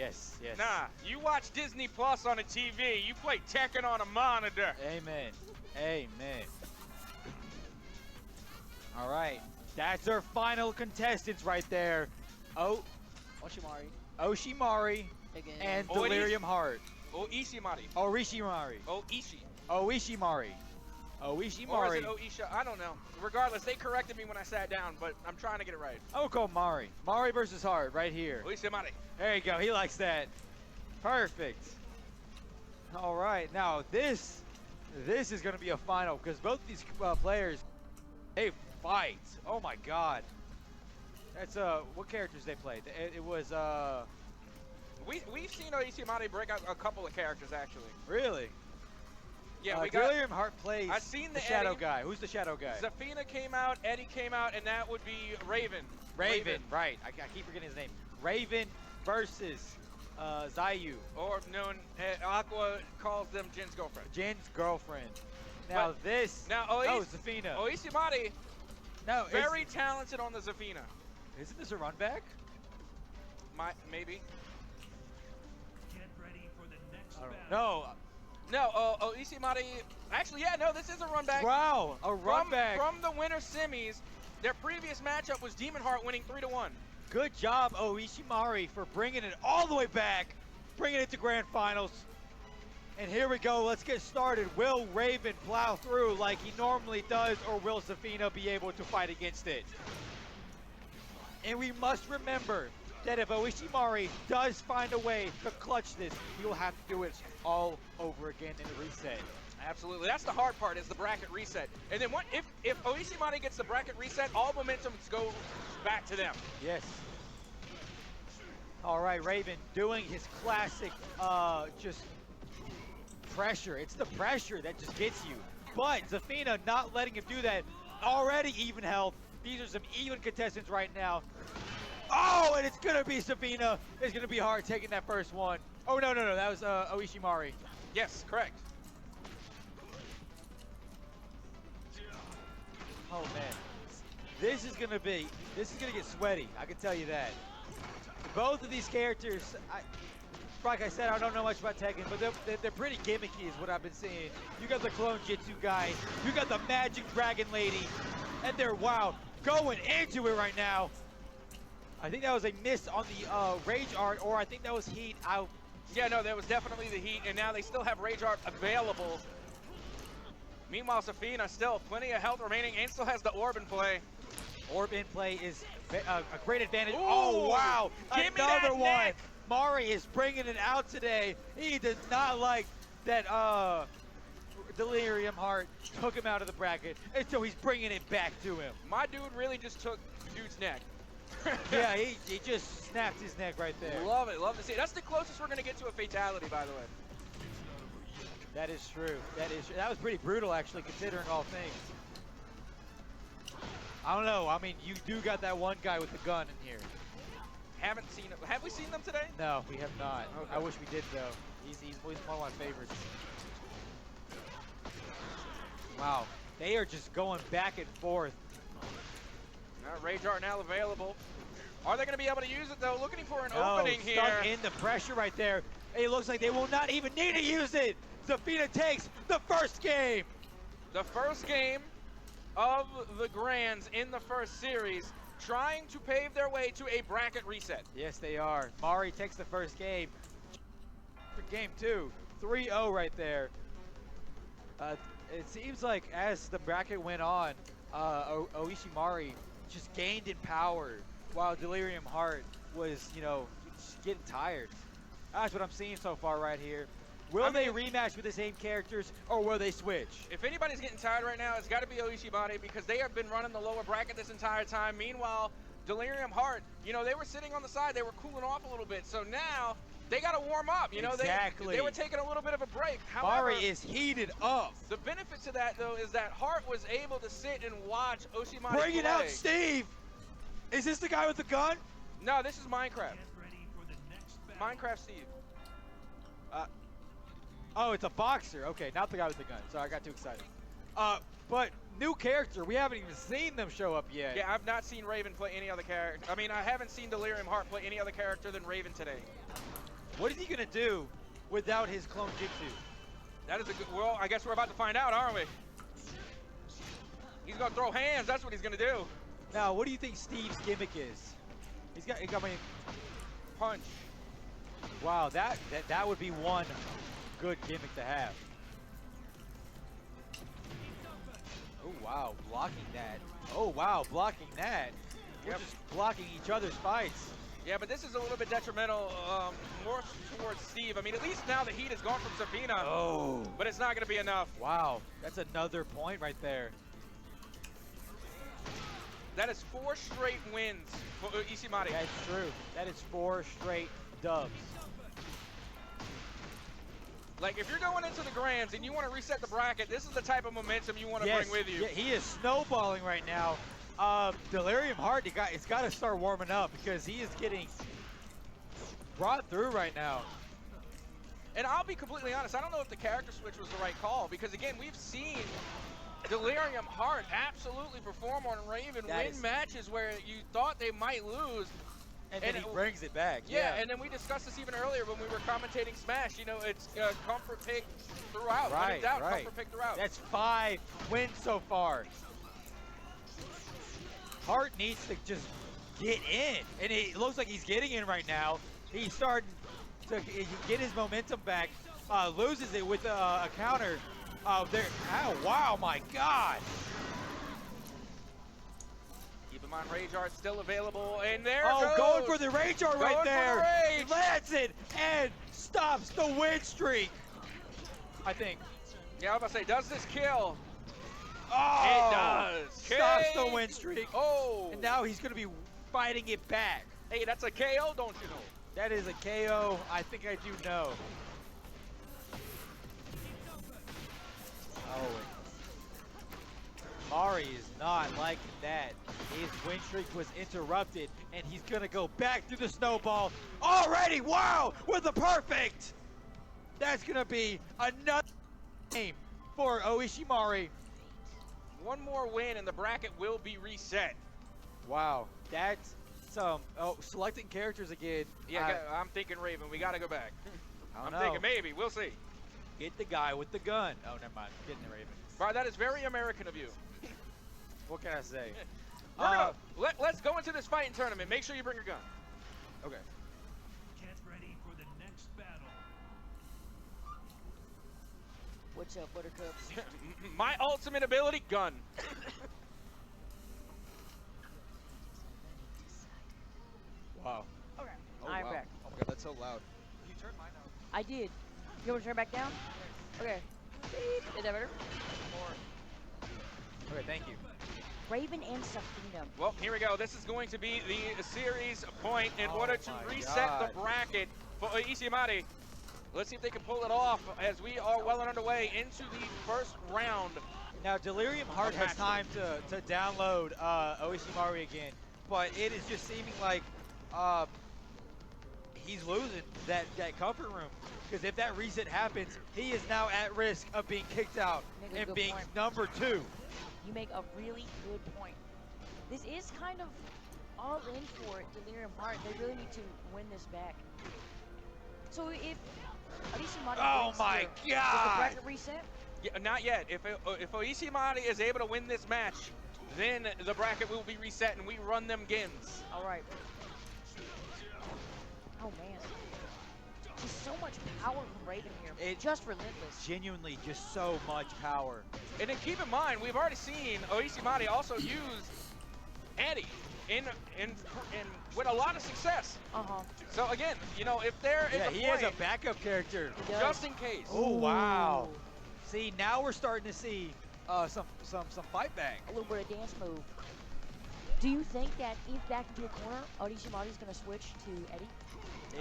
Yes, yes. Nah, you watch Disney Plus on a TV. You play Tekken on a monitor. Amen. Amen. All right. That's our final contestants right there. Oh, Oshimari. Oshimari Again. and Oh, Delirium Heart. Oishimari. Orishimari. Oishi. Oishimari. Or is it Oishimari. Oisha? I don't know. Regardless, they corrected me when I sat down, but I'm trying to get it right. I will call Mari. Mari versus Heart right here. Oishimari. There you go. He likes that. Perfect. All right. Now this is going to be a final because both these players, they fight. Oh my God. That's what characters they played. It was We've seen Oishimari break out a couple of characters actually. really. Yeah, we got. Delirium Heart plays. I've seen the the shadow Eddie. guy. Who's the shadow guy? Zafina came out, Eddie came out, and that would be Raven. Raven. Right. I keep forgetting his name. Raven versus Zayu. Or known, Aqua calls them Jin's girlfriend. Jin's girlfriend. Now But- this. Now, Zafina. Oishimari, No, very talented on the Zafina. Isn't this a run back? Maybe. Get ready for the next I don't battle. know. No, Oishimari, actually, yeah, no, this is a run back. Wow, a run back. From the winter semis, their previous matchup was Demon Heart winning 3-1. Good job, Oishimari, for bringing it all the way back, bringing it to grand finals. And here we go. Let's get started. Will Raven plow through like he normally does, or will Zafina be able to fight against it? And we must remember that if Oishimari does find a way to clutch this, he will have to do it all over again in the reset. Absolutely, that's the hard part, is the bracket reset. And then if Oishimari gets the bracket reset, all momentum goes back to them. Yes. All right, Raven doing his classic, just pressure. It's the pressure that just gets you. But Zafina not letting him do that. Already even health. These are some even contestants right now. Oh, and it's gonna be Zafina. It's gonna be hard taking that first one. Oh, no, that was Oishimari. Yes, correct. Oh man, this is gonna get sweaty. I can tell you that. Both of these characters, like I said, I don't know much about Tekken, but they're pretty gimmicky is what I've been seeing. You got the clone Jitsu guy, you got the magic dragon lady, and they're going into it right now. I think that was a miss on the rage art, or I think that was heat out. Yeah, no, that was definitely the heat, and now they still have Rage Art available. Meanwhile, Zafina still plenty of health remaining and still has the orb in play. Orb in play is a great advantage. Ooh, oh, wow. give me Another that one. neck. Mari is bringing it out today. He does not like that Delirium Heart took him out of the bracket, and so he's bringing it back to him. My dude really just took dude's neck. Yeah, he just snapped his neck right there. Love it, love to see it. That's the closest we're going to get to a fatality, by the way. That is true. That is true. That was pretty brutal, actually, considering all things. I don't know. I mean, you do got that one guy with the gun in here. Haven't seen it. Have we seen them today? No, we have not. Okay. I wish we did, though. He's one of my favorites. Wow. They are just going back and forth. Rage Art now available. Are they going to be able to use it, though? Looking for an opening here. Stuck in the pressure right there. It looks like they will not even need to use it. Zafina takes the first game. The first game of the Grands in the first series, trying to pave their way to a bracket reset. Yes, they are. Mari takes the first game. For game two, 3-0 right there. It seems like as the bracket went on, Oishimari just gained in power while Delirium Heart was, just getting tired. That's what I'm seeing so far right here. Will they rematch with the same characters, or will they switch? If anybody's getting tired right now, it's got to be Oishimari, because they have been running the lower bracket this entire time. Meanwhile, Delirium Heart, they were sitting on the side. They were cooling off a little bit. So now they got to warm up. Exactly. They were taking a little bit of a break. However, Mari is heated up. The benefit to that, though, is that Heart was able to sit and watch Oshimari Bring it play. out, Steve. Is this the guy with the gun? No, this is Minecraft. Get ready for the next battle. Minecraft Steve. Oh, it's a boxer. Okay, not the guy with the gun. Sorry, I got too excited. But new character. We haven't even seen them show up yet. Yeah, I've not seen Raven play any other character. I mean, I haven't seen Delirium Heart play any other character than Raven today. What is he gonna do without his clone Jitsu? That is a good, well, I guess we're about to find out, aren't we? He's gonna throw hands, that's what he's gonna do. Now, what do you think Steve's gimmick is? He got me. Punch. Wow, that would be one good gimmick to have. Oh wow, blocking that. Oh wow, blocking that. We're just blocking each other's fights. Yeah, but this is a little bit detrimental, more towards Steve. I mean, at least now the heat has gone from Cyphacon. Oh. But it's not gonna be enough. Wow, that's another point right there. That is 4 straight wins for Ishimari. That's true. That is 4 straight dubs. Like, if you're going into the Grands and you want to reset the bracket, this is the type of momentum you want to bring with you. Yeah, he is snowballing right now. Delirium Heart, it's got to start warming up because he is getting brought through right now. And I'll be completely honest, I don't know if the character switch was the right call, because again, we've seen Delirium Heart absolutely perform on Raven, win matches where you thought they might lose. And then he brings it back. Yeah, and then we discussed this even earlier when we were commentating Smash. You know, it's comfort pick throughout. Right, when in doubt, right. comfort pick throughout. That's 5 wins so far. Hart needs to just get in, and it looks like he's getting in right now. He's starting to get his momentum back. Loses it with a counter. There. Oh, wow, my God. Keep in mind, Rage Art's still available, and there Oh, goes. going for the Rage Art right there. Going for the Rage. Lands it and stops the win streak, I think. Yeah, I was about to say, does this kill? Oh, It does. Stops the win streak. Oh. And now he's going to be fighting it back. Hey, that's a KO, don't you know? That is a KO. I think I do know. Oh, Mari is not liking that. His win streak was interrupted, and he's going to go back through the snowball already. Wow, with the perfect. That's going to be another game for Oishimari. One more win, and the bracket will be reset. Wow, that's some. Oh, selecting characters again. Yeah, I'm thinking Raven. We got to go back. I'm know. thinking maybe. We'll see. Get the guy with the gun. Oh, never mind. Getting the Raven. Bar, that is very American of you. What can I say? Let's go into this fighting tournament. Make sure you bring your gun. Okay. Get ready for the next battle. What's up, Buttercups? My ultimate ability, gun. Wow. Okay, Oh, I'm wow. back. Oh my God, that's so loud. You turned mine out. I did. You want to turn back down? Okay. Beep. Is that better? Okay, thank you. Raven and Cyphacon. Well, here we go. This is going to be the series point in Oh order to my reset God. the bracket for Ishimari. Let's see if they can pull it off as we are well and underway into the first round. Now, Delirium Heart has time to download Oishimari again, but it is just seeming like he's losing that comfort room. Because if that reset happens, he is now at risk of being kicked out Make a and good being point. number 2. You make a really good point. This is kind of all in for it, Delirium Heart. They really need to win this back. So if Ishimari Oh wins my here, does the God! bracket reset? Yeah, not yet. If Ishimari is able to win this match, then the bracket will be reset and we run them gins. All right. Oh man. Just so much power from Raven here. It's just relentless. Genuinely, just so much power. And then keep in mind, we've already seen Oishimari also use Eddie in with a lot of success. Uh-huh. So again, you know, if there is Yeah, a he has a point, backup character. He does. just in case. Oh wow! Ooh. See, now we're starting to see some fight back. A little bit of dance move. Do you think that if back into a corner, Ishimari's gonna switch to Eddie?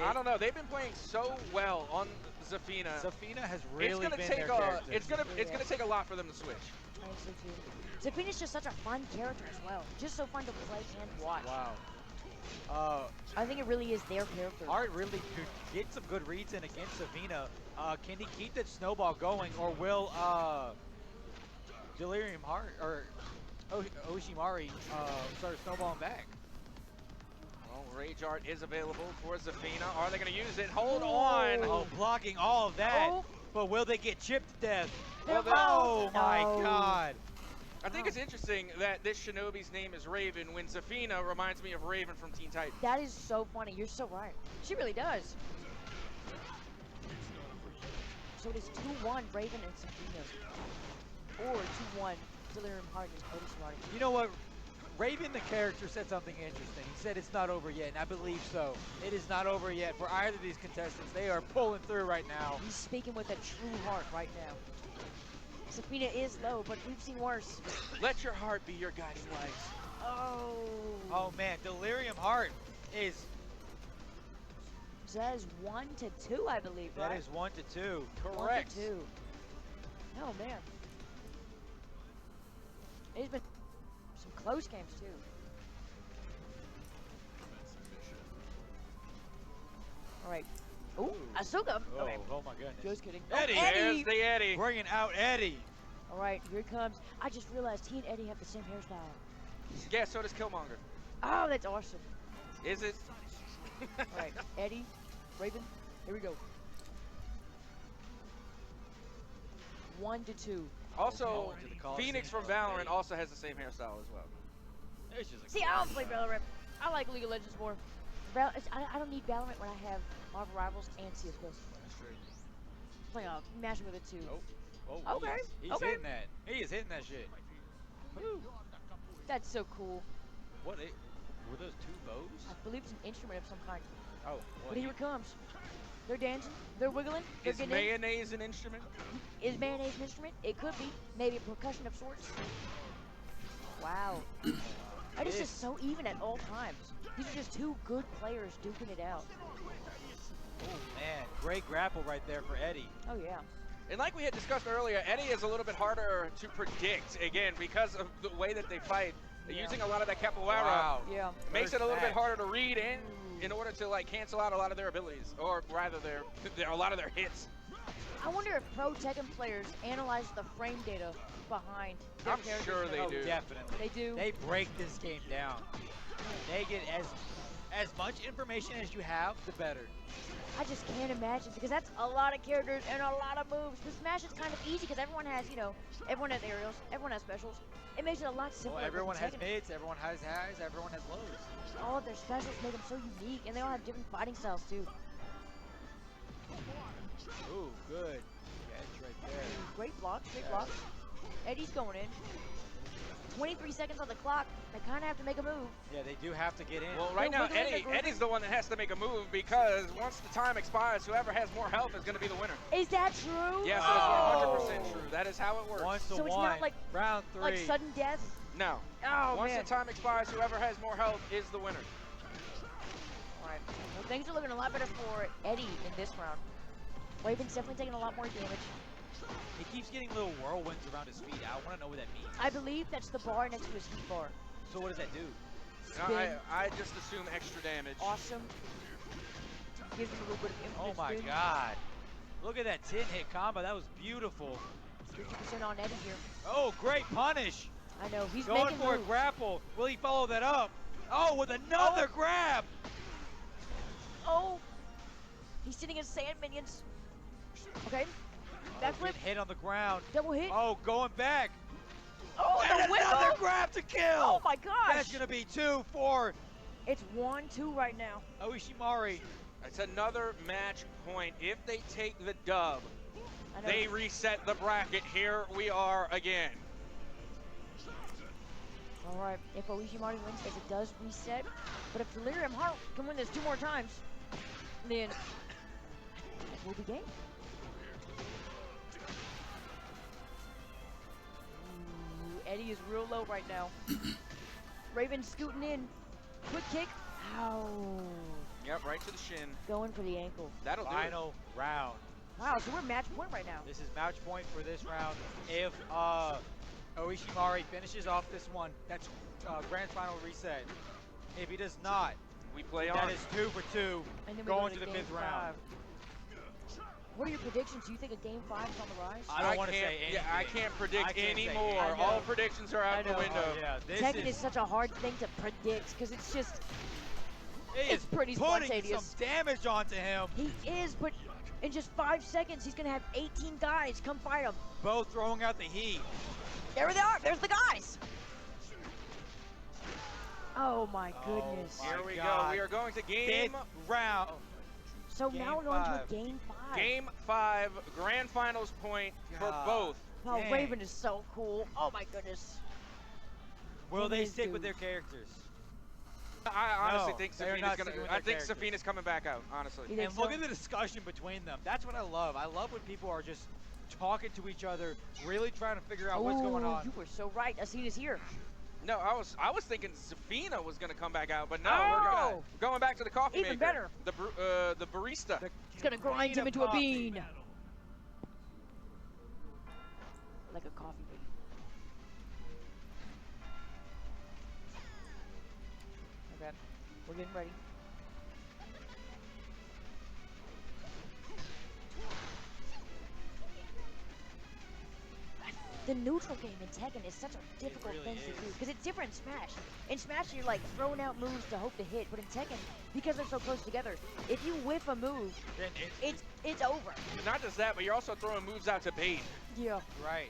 I don't know. They've been playing so well on Zafina. Zafina has really It's been gonna take their character. it's gonna take a lot for them to switch. I think so too. Zafina's just such a fun character as well. Just so fun to play and watch. Wow. I think it really is their character. Art really could get some good reads in against Zafina. Can he keep that snowball going, or will Delirium Heart or Oishimari start snowballing back? Oh, Rage Art is available for Zafina. Are they going to use it? Hold on. Oh, blocking all of that. Oh. But will they get chipped to death? Well, Oh my No. God. I think it's interesting that this Shinobi's name is Raven when Zafina reminds me of Raven from Teen Titans. That is so funny. You're so right. She really does. So it is 2-1 Raven and Zafina. Or 2-1 Delirium Heart and Cody Smarty. You know what? Raven, the character, said something interesting. He said it's not over yet, and I believe so. It is not over yet for either of these contestants. They are pulling through right now. He's speaking with a true heart right now. Zafina is low, but we've seen worse. Let your heart be your guiding light. Oh. Oh man, Delirium Heart is, So that is 1-2, I believe, that right? is 1-2. Correct. 1-2. Oh man. There's been some close games too. All right. Ooh, Asuka. Oh, Okay. oh my goodness. Just kidding. Eddie. Oh, There's the Eddie. Bringing out Eddie. All right, here it comes. I just realized he and Eddie have the same hairstyle. Yeah, so does Killmonger. Oh, that's awesome. Is it? All right, Eddie, Raven, here we go. 1-2. Also, Going to the Coliseum. Phoenix from Valorant also has the same hairstyle as well. It's just a See, I don't play Valorant. I like League of Legends more. I don't need Valorant when I have Marvel Rivals and CS:GO. That's true. Playing mashing with it too. Oh, Okay, He's okay. hitting that. He is hitting that shit. Woo. That's so cool. What? Were those two bows? I believe it's an instrument of some kind. Oh, But here it comes. They're dancing. They're wiggling. They're Is getting in. mayonnaise an instrument? Is mayonnaise an instrument? It could be. Maybe a percussion of sorts. Wow. That is just so even at all times. These are just two good players duking it out. Oh man, great grapple right there for Eddie. Oh yeah. And like we had discussed earlier, Eddie is a little bit harder to predict, again, because of the way that they fight. Yeah. Using a lot of that capoeira Wow. Yeah. makes it First a little bit match. harder to read in order to like cancel out a lot of their abilities, or rather a lot of their hits. I wonder if pro Tekken players analyze the frame data behind their I'm characters. sure they Oh, do. definitely. They do. They break this game down. They get as much information as you have, the better. I just can't imagine because that's a lot of characters and a lot of moves. But Smash is kind of easy because everyone has, everyone has aerials, everyone has specials. It makes it a lot simpler. Well, everyone with has Tekken. mids, everyone has highs, everyone has lows. All of their specials make them so unique, and they all have different fighting styles too. Ooh, good. Catch right there. Great blocks, great blocks. Eddie's going in. 23 seconds on the clock. They kind of have to make a move. Yeah, they do have to get in. Well, right They're now, wiggling, they're grooving. Eddie's the one that has to make a move because once the time expires, whoever has more health is going to be the winner. Is that true? Yes, Oh. it is 100% true. That is how it works. 1 to So it's 1. not like- round 3. Like sudden death? No. Oh, Once man. the time expires, whoever has more health is the winner. All right. Well, things are looking a lot better for Eddie in this round. Raven's definitely taking a lot more damage. He keeps getting little whirlwinds around his feet. I want to know what that means. I believe that's the bar next to his heat bar. So what does that do? Spin. I just assume extra damage. Awesome. Gives him a little bit of Oh infinite my spin. God. Look at that 10-hit combo. That was beautiful. 50% on Eddie here. Oh, great punish. I know, he's Going making for moves. a grapple. Will he follow that up? Oh, with another grab. Oh! He's sitting in sand minions. Okay. Backflip. Good hit on the ground. Double hit. Oh, going back. Oh, And the another whistle! grab to kill. Oh my gosh! That's going to be 2 for It's 1-2 right now. Oishimari. It's another match point. If they take the dub, I know. they reset the bracket. Here we are again. All right. If Oishimari wins, as it does reset, but if Delirium Heart can win this 2 more times, then it will be game. Ooh, Eddie is real low right now. Raven scooting in. Quick kick. Ow. Yep, right to the shin. Going for the ankle. That'll do it. Final round. Wow, so we're match point right now. This is match point for this round. If Oishimari finishes off this one, that's grand final reset. If he does not, We play on. that is 2 for 2 And then we going go to the game 5th round. 5. What are your predictions? Do you think a game 5 is on the rise? I don't want to can't- say anything. Yeah, I can't predict I can't say anymore. anything. All predictions are out the window. Oh, yeah, this Tekken is is such a hard thing to predict because it's just He It's is pretty putting spontaneous. some damage onto him. He is, but in just 5 seconds, he's gonna have 18 guys come fight him. Both throwing out the heat. There they are. There's the guys. Oh my goodness. my Here we go. God. We are going to game Fifth round. So Game now we're on to five. a game 5. Game 5, grand finals point for God. both. Oh, Dang. Raven is so cool. Oh my goodness. Will Look at they this stick dude. with their characters? I honestly No, think they are Safina's not gonna. sticking with I their think characters. Safina's coming back out. Honestly. You think And look so? at the discussion between them. That's what I love. I love when people are just talking to each other, really trying to figure out what's going Ooh, on. You were so right. Asina's here. No, I was thinking Zafina was gonna come back out, but no, Oh! we're going back to the coffee Even maker. better. The barista. It's gonna grind him Queen of into a coffee. bean. Battle. Like a coffee bean. Okay, we're getting ready. The neutral game in Tekken is such a difficult really thing to is. do because it's different in Smash. In Smash, you're like throwing out moves to hope to hit, but in Tekken, because they're so close together, if you whiff a move, Then it's over. Not just that, but you're also throwing moves out to bait. Yeah. right.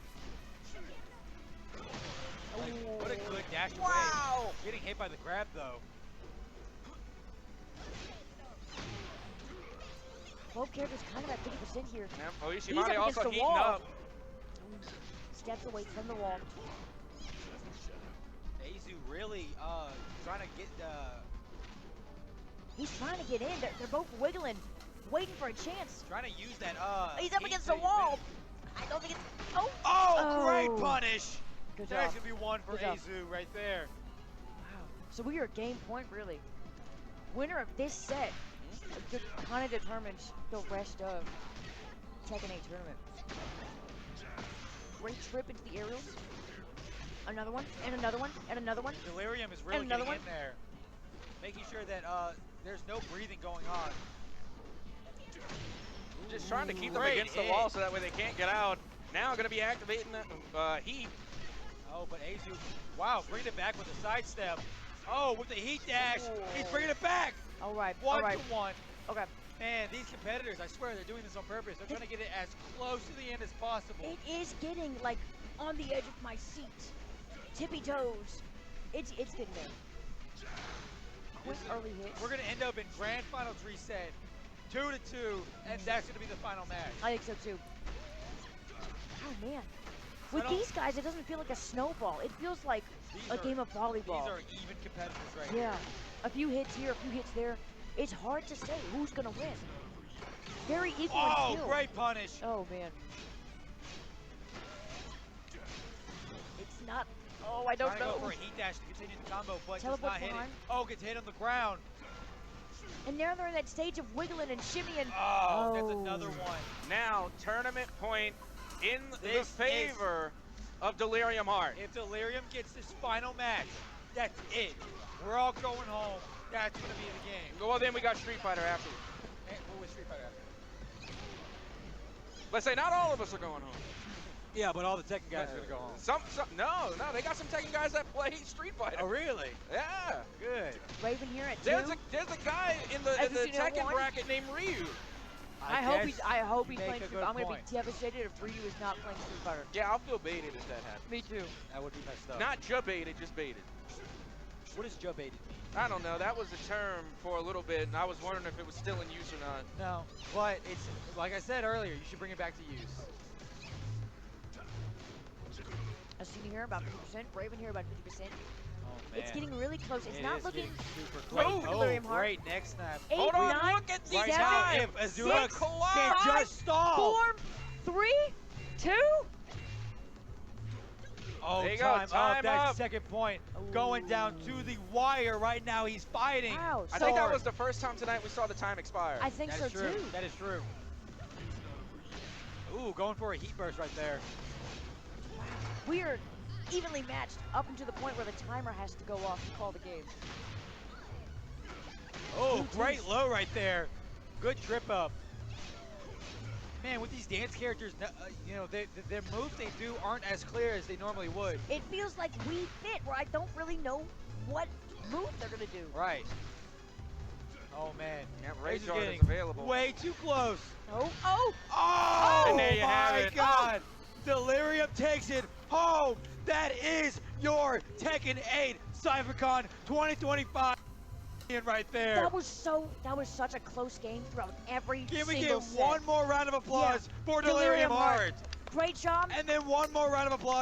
Like, what a good dash away. Wow! Getting hit by the grab though. Both characters kind of at 50% here. Yeah. Oh, He's up Ishimane against also the heating wall. up. Steps away from the wall. Azu really trying to get He's trying to get in. They're both wiggling, waiting for a chance. trying to use that He's up heat against to the wall. I don't think it's. Oh! Oh, great Oh. punish. Good That's job. gonna be one for Good job. Azu right there. Wow. So we are game point, really. Winner of this set kind of determines the rest of Tekken 8 tournament. Great trip into the aerials. Another one, and another one, and another one. Delirium is really another getting one. in there, making sure that there's no breathing going on. Just trying to keep them Great against the hit. wall so that way they can't get out. Now going to be activating heat. Oh, but Azu, wow, bringing it back with a sidestep. Oh, with the heat dash, he's bringing it back. All right, One all right. to one. Okay. Man, these competitors, I swear, they're doing this on purpose. They're trying to get it as close to the end as possible. It is getting like on the edge of my seat, tippy toes. It's getting there. Quick early hits. We're gonna end up in grand finals reset, 2-2, and that's gonna be the final match. I think so too. Oh man, with don't- these guys, it doesn't feel like a snowball. It feels like These a are- game of volleyball. These are even competitors right Yeah, here. a few hits here, a few hits there. It's hard to say who's gonna win. Very equal in Oh, skill. great punish. Oh man. It's not. Oh, I don't Trying to go know. for a heat dash to continue the combo, but does Teleport not hit it. behind. Oh, gets hit on the ground. And now they're in that stage of wiggling and shimmying. Oh, that's another one. Now tournament point in the This is- favor of Delirium Heart. If Delirium gets this final match, that's it. We're all going home. That's gonna be the game. Well, then we got Street Fighter after. And what was Street Fighter after? Let's say not all of us are going home. Yeah, but all the Tekken guys are gonna go home. Some no, they got some Tekken guys that play Street Fighter. Oh, really? Yeah. Good. Raven here at There's 2. a guy in the Have you seen that Tekken one? bracket named Ryu. I hope he's you playing make a Street good Fighter. I'm gonna point. be devastated if Ryu is not playing Street Fighter. Yeah, I'll feel baited if that happens. Me too. That would be messed up. Not baited, just baited. What does jump baited mean? I don't know. That was a term for a little bit, and I was wondering if it was still in use or not. No, but it's like I said earlier. You should bring it back to use. Asina here about 50%. Raven here about 50%. Oh, It's getting really close. It's It not is looking getting super great close. for Delirium Heart. Great neck snap. 8, Hold on, 9, look at these Right 7, now, times. if Azula 6, can 5, just stall. 4, 3, 2. Oh, There you go, time time up. That's up. second point. Going down to the wire right now. He's fighting. Wow. I So think that was the first time tonight we saw the time expire. I think That so is true. too. That is true. Ooh, going for a heat burst right there. We are evenly matched up until the point where the timer has to go off to call the game. Oh, great low right there. Good trip up. Man, with these dance characters, you know, their moves they do aren't as clear as they normally would. It feels like we fit where I don't really know what move they're gonna do. Right. Oh man. Yeah, This Rage is Art getting is available. way too close. Oh, oh! Oh, And there you have my it. God. Delirium takes it home. That is your Tekken 8 Cyphacon 2025 right there. That was such a close game throughout every Can we single get set. one more round of applause for Delirium Heart? Great job. And then one more round of applause